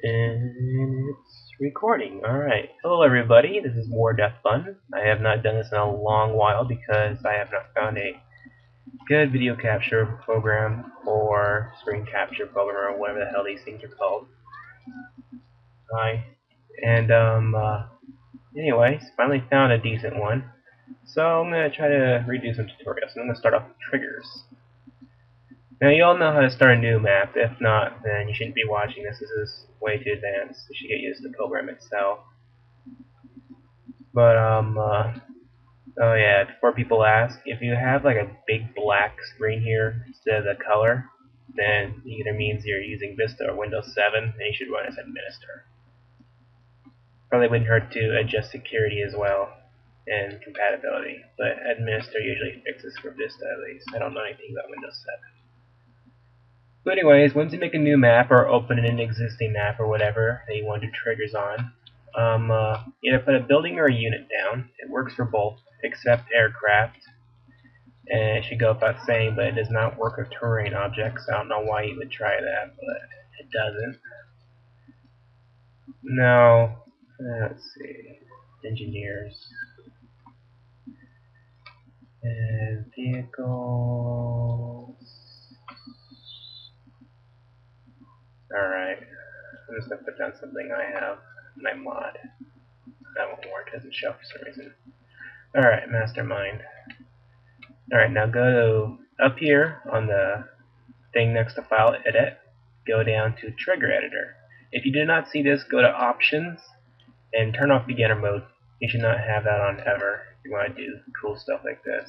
And it's recording. Alright. Hello everybody, this is More Death Fun. I have not done this in a long while because I have not found a good video capture program or screen capture program or whatever the hell these things are called. Hi. And anyways, finally found a decent one. So I'm gonna try to redo some tutorials. I'm gonna start off with triggers. Now you all know how to start a new map. If not, then you shouldn't be watching this. This is way too advanced. You should get used to the program itself. But oh yeah, before people ask, if you have like a big black screen here instead of the color, then it either means you're using Vista or Windows 7, and you should run as administer. Probably wouldn't hurt to adjust security as well and compatibility, but administer usually fixes for Vista at least. I don't know anything about Windows 7. But anyways, once you make a new map or open an existing map or whatever that you want to do triggers on, either put a building or a unit down. It works for both, except aircraft. And it should go without saying, but it does not work with terrain objects. I don't know why you would try that, but it doesn't. Now, let's see. Engineers. And vehicles. Alright. I'm just going to put down something I have in my mod. That won't work, it doesn't show for some reason. Alright, mastermind. Alright, now go up here on the thing next to File Edit, go down to Trigger Editor. If you do not see this, go to Options and turn off Beginner Mode. You should not have that on ever if you want to do cool stuff like this.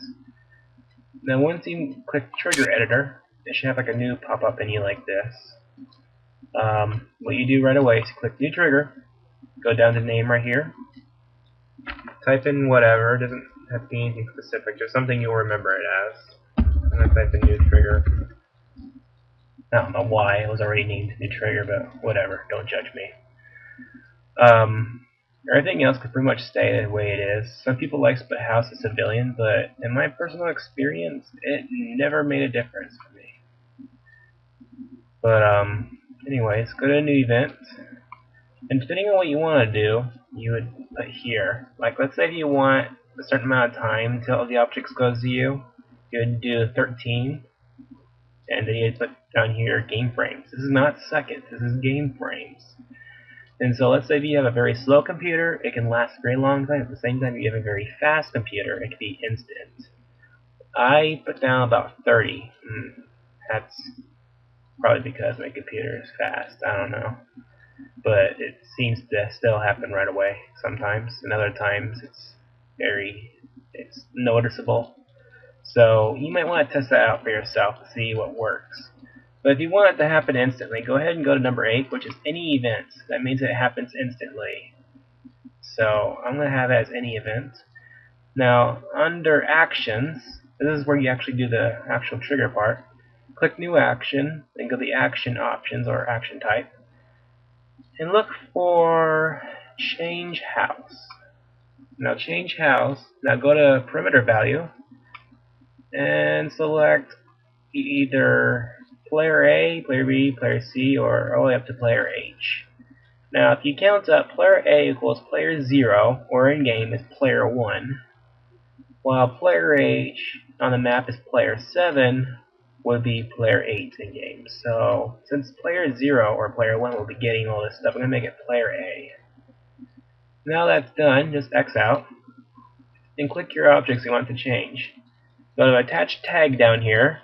Now once you click Trigger Editor, it should have like a new pop-up menu like this. What you do right away is click New Trigger, go down to Name right here, type in whatever, it doesn't have to be anything specific, just something you'll remember it as. I'm going to type in New Trigger. I don't know why, it was already named New Trigger, but whatever, don't judge me. Everything else could pretty much stay the way it is. Some people like to put house as civilian, but in my personal experience, it never made a difference for me. But, anyways, go to a new event, and depending on what you want to do, you would put here. Like, let's say if you want a certain amount of time until the object goes to you, you would do 13, and then you'd put down here game frames. This is not seconds, this is game frames. And so let's say if you have a very slow computer, it can last a very long time. At the same time, if you have a very fast computer, it can be instant. I put down about 30. That's probably because my computer is fast, I don't know. But it seems to still happen right away sometimes, and other times it's noticeable. So you might want to test that out for yourself to see what works. But if you want it to happen instantly, go ahead and go to number 8, which is any event. That means it happens instantly. So I'm going to have it as any event. Now under actions, this is where you actually do the actual trigger part. Click new action, then go to the action options or action type, and look for change house. Now change house, now go to perimeter value and select either player A, player B, player C, or all the way up to player H. Now if you count up, player A equals player 0, or in game is player 1, while player H on the map is player 7, would be player 8 in game. So since player 0 or player 1 will be getting all this stuff, I'm going to make it player A. Now that's done, just X out and click your objects you want to change. Go to attach tag down here,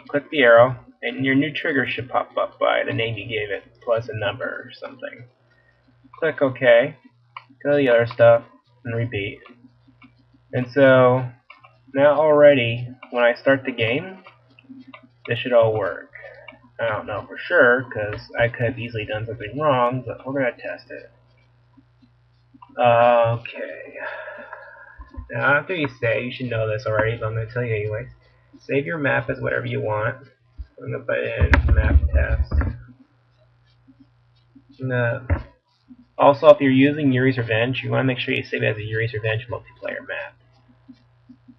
click the arrow, and your new trigger should pop up by the name you gave it plus a number or something. Click OK, go to the other stuff, and repeat. And so now already when I start the game, this should all work. I don't know for sure, because I could have easily done something wrong, but we're going to test it. Okay. Now after you save, you should know this already, but I'm going to tell you anyways. Save your map as whatever you want. I'm going to put in map test. Also, if you're using Yuri's Revenge, you want to make sure you save it as a Yuri's Revenge multiplayer map.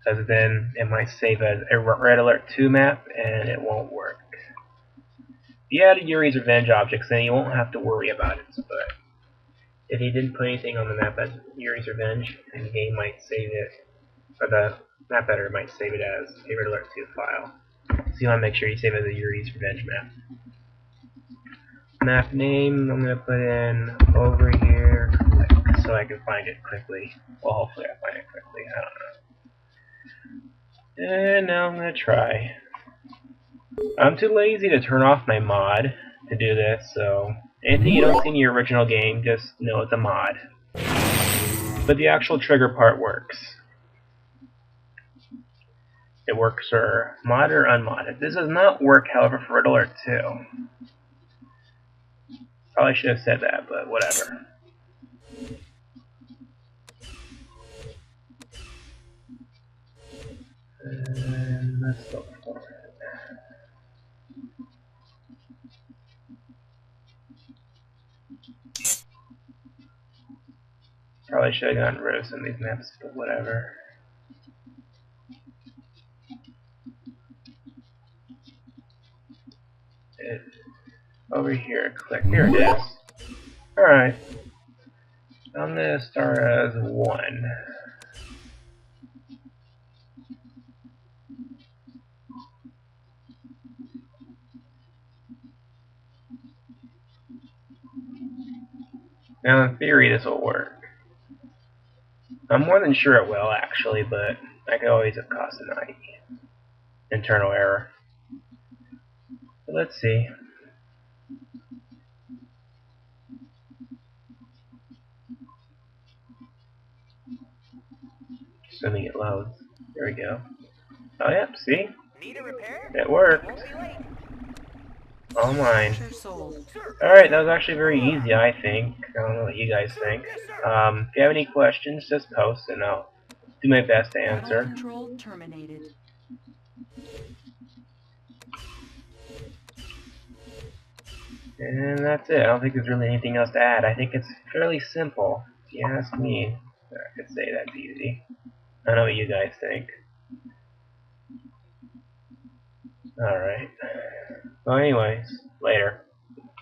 Because then it might save as a Red Alert 2 map, and it won't work. If he added Yuri's Revenge objects, then you won't have to worry about it. But if he didn't put anything on the map as Yuri's Revenge, then the game might save it, or the map editor might save it as favorite alert 2 file. So you want to make sure you save it as a Yuri's Revenge map. Map name, I'm going to put in over here, click, so I can find it quickly. Well, hopefully I find it quickly, I don't know. And now I'm going to try. I'm too lazy to turn off my mod to do this, so anything you don't see in your original game, just know it's a mod. But the actual trigger part works. It works for mod or unmodded. This does not work, however, for Red Alert 2. Probably should have said that, but whatever. And let's go for it. Probably should have gotten rid of some of these maps, but whatever. Over here, click. Here it is. Alright. I'm going to start as 1. Now, in theory, this will work. I'm more than sure it will, actually, but I could always have caused an internal error. But let's see. Assuming it loads. There we go. Oh, yep, see? It worked. All mine. Alright, that was actually very easy, I think. I don't know what you guys think. If you have any questions, just post and I'll do my best to answer. Control terminated. And that's it. I don't think there's really anything else to add. I think it's fairly simple. If you ask me, I could say that's easy. I don't know what you guys think. Alright. Well, anyways, later.